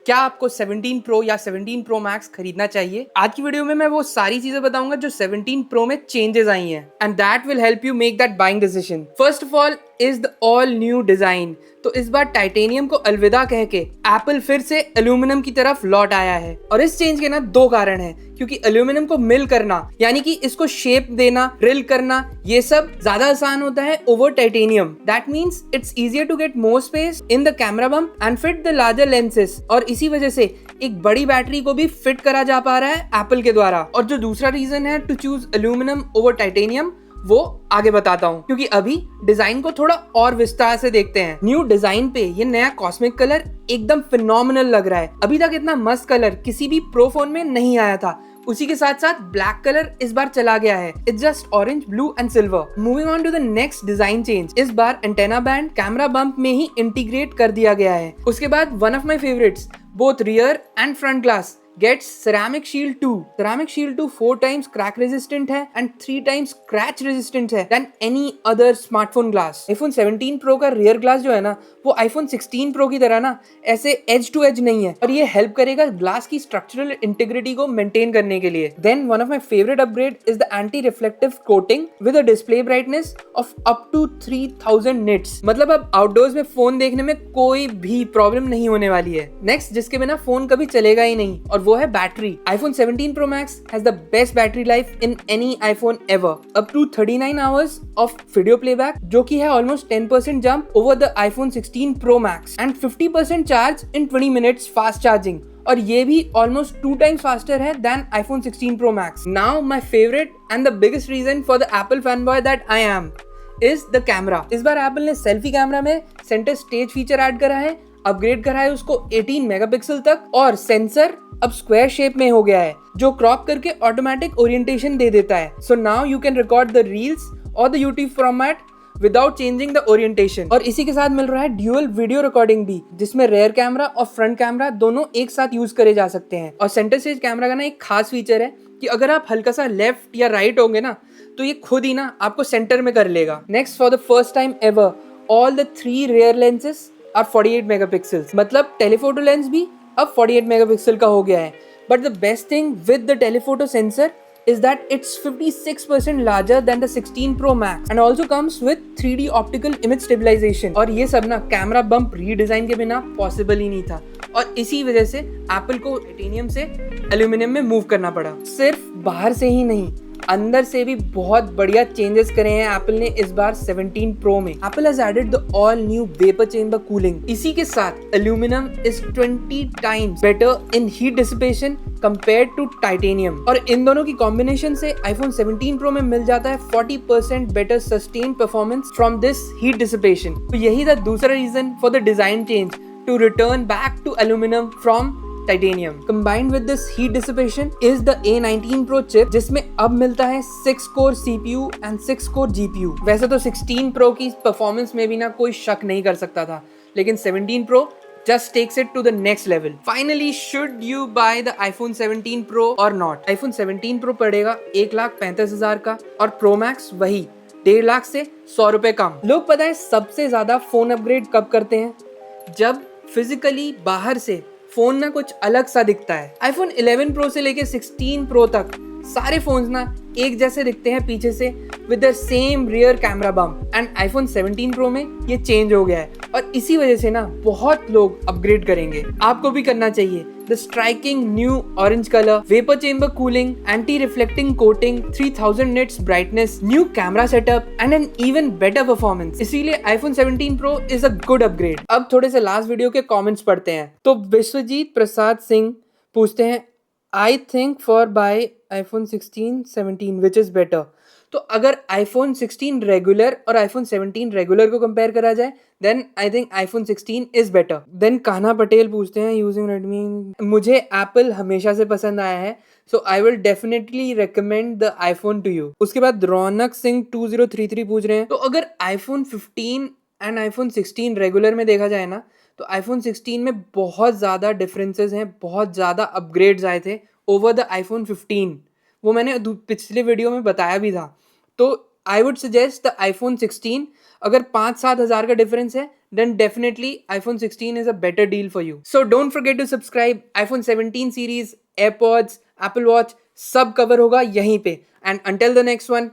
क्या आपको 17 प्रो या 17 प्रो मैक्स खरीदना चाहिए? आज की वीडियो में मैं वो सारी चीजें बताऊंगा जो 17 प्रो में चेंजेस आई हैं and that will help you make that buying decision. First of all is the all new design. तो इस बार टाइटेनियम को अलविदा कह के एप्पल फिर से एल्यूमिनियम की तरफ लौट आया है और इस चेंज के ना दो कारण हैं, क्योंकि एल्यूमिनियम को मिल करना यानी कि इसको शेप देना, ड्रिल करना, ये सब ज्यादा आसान होता है over titanium. That means it's easier to get more space in the camera bump and fit the larger lenses, और इसी वजह से एक बड़ी बैटरी को भी फिट करा जा पा रहा है एप्पल के द्वारा। और जो दूसरा रीजन है to choose aluminium over titanium वो आगे बताता हूँ, क्योंकि अभी डिजाइन को थोड़ा और विस्तार से देखते हैं। न्यू डिजाइन पे ये नया कॉस्मिक कलर एकदम फिनोमिनल लग रहा है। अभी तक इतना मस्त कलर किसी भी प्रो फोन में नहीं आया था। उसी के साथ साथ ब्लैक कलर इस बार चला गया है। It's just orange, blue and silver. Moving on to the next design change, इस बार एंटेना बैंड कैमरा बम्प में ही इंटीग्रेट कर दिया गया है। उसके बाद one of my favourites, both rear and front glass gets ceramic shield 2. ceramic shield 2 4 times crack resistant है and 3 times scratch resistant है than any other smartphone glass. iPhone 17 Pro का rear glass जो है ना, वो iPhone 16 Pro की तरह ना ऐसे edge to edge नहीं है, और ये हेल्प करेगा ग्लास की स्ट्रक्चरल इंटीग्रिटी को मेंटेन करने के लिए। Then one of my favorite upgrade is the anti-reflective coating with a display brightness of up to 3000 nits. मतलब अब आउटडोर्स में फोन देखने में कोई भी प्रॉब्लम नहीं होने वाली है। नेक्स्ट जिसके बिना फोन कभी चलेगा ही नहीं, और वो है battery. iPhone 17 Pro Max has the best battery life in any iPhone ever, up to 39 hours of video playback, जो कि है almost 10% jump over the iPhone 16 Pro Max, and 50% charge in 20 minutes fast charging, और ये भी almost 2 times faster है than iPhone 16 Pro Max. Now my favorite and the biggest reason for the Apple fanboy that I am is the camera. इस बार Apple ने selfie camera में centre stage feature add करा है, upgrade करा है उसको 18 megapixel तक, और सेंसर अब स्क्वायर शेप में हो गया है जो क्रॉप करके ऑटोमेटिक ओरिएंटेशन दे देता है। So now you can record the reels और the YouTube format without changing the orientation. और इसी के साथ मिल रहा है ड्यूअल वीडियो रिकॉर्डिंग भी, जिसमें रेयर कैमरा और फ्रंट कैमरा दोनों एक साथ यूज करे जा सकते हैं। और सेंटर स्टेज कैमरा का ना एक खास फीचर है कि अगर आप हल्का सा लेफ्ट या राइट होंगे ना, तो ये खुद ही ना आपको सेंटर में कर लेगा। Next, for the first time ever all the 3 rear lenses are 48 megapixels, मतलब टेलीफोटो लेंस भी अब 48 मेगापिक्सल का हो गया है। But the best thing with the telephoto sensor is that it's 56% larger than the 16 Pro Max and also comes with 3D optical image stabilization. और ये सब ना कैमरा बम्प रीडिजाइन के बिना पॉसिबल ही नहीं था, और इसी वजह से एप्पल को टाइटेनियम से एल्यूमिनियम में मूव करना पड़ा। सिर्फ बाहर से ही नहीं, अंदर से भी बहुत बढ़िया चेंजेस करे हैं एप्पल ने इस बार 17 प्रो में। Apple has added the all new vapour chamber cooling. इसी के साथ aluminium is 20 times better in heat dissipation compared to titanium, और इन दोनों की कॉम्बिनेशन से iPhone 17 Pro में मिल जाता है 40% better sustain performance from this heat dissipation. तो यही था दूसरा reason for the design change to return back to aluminium from titanium. Combined with this heat dissipation is the A19 Pro chip, जिसमें अब मिलता है 6 core CPU and 6 core GPU। वैसे तो 16 Pro की परफॉर्मेंस में भी ना कोई शक नहीं कर सकता था, लेकिन 17 Pro just takes it to the next level. Finally, should you buy the iPhone 17 Pro or not? iPhone 17 Pro पड़ेगा 1,35,000 का, और Pro Max वही 1.5 लाख से 100 रुपए कम। लोग पता है सबसे ज्यादा फोन अपग्रेड कब करते हैं? जब फिजिकली बाहर से फोन ना कुछ अलग सा दिखता है। iPhone 11 Pro से लेके 16 Pro तक सारे फोन्स ना एक जैसे दिखते हैं पीछे से with the same rear camera bump, and iPhone 17 Pro में ये चेंज हो गया है, और इसी वजह से ना बहुत लोग अपग्रेड करेंगे। आपको भी करना चाहिए। The striking new orange colour, vapour chamber cooling, anti reflecting coating, 3000 nits brightness, new camera setup and an even better performance. इसीलिए iPhone 17 Pro is a good upgrade. अब थोड़े से लास्ट वीडियो के कमेंट्स पढ़ते हैं। तो विश्वजीत प्रसाद सिंह पूछते हैं, I think for buy iPhone 16, 17 which is better. तो अगर iPhone 16 रेगुलर और iPhone 17 रेगुलर को कंपेयर करा जाए, then I think iPhone 16 is better. Then Kanha Patel पूछते हैं, यूजिंग रेडमी, मुझे एप्पल हमेशा से पसंद आया है, so I will definitely recommend the iPhone to you. उसके बाद रौनक सिंह 2033 पूछ रहे हैं, तो अगर iPhone 15 एंड iPhone 16 रेगुलर में देखा जाए ना, तो iPhone 16 में बहुत ज़्यादा डिफरेंसेस हैं, बहुत ज़्यादा अपग्रेड्स आए थे ओवर द iPhone 15। वो मैंने पिछले वीडियो में बताया भी था। तो I would suggest the iPhone 16। अगर 5-7 हज़ार का डिफरेंस है, then definitely iPhone 16 is a better deal for you. So don't forget to subscribe. iPhone 17 series, AirPods, Apple Watch सब कवर होगा यहीं पे. And until the next one,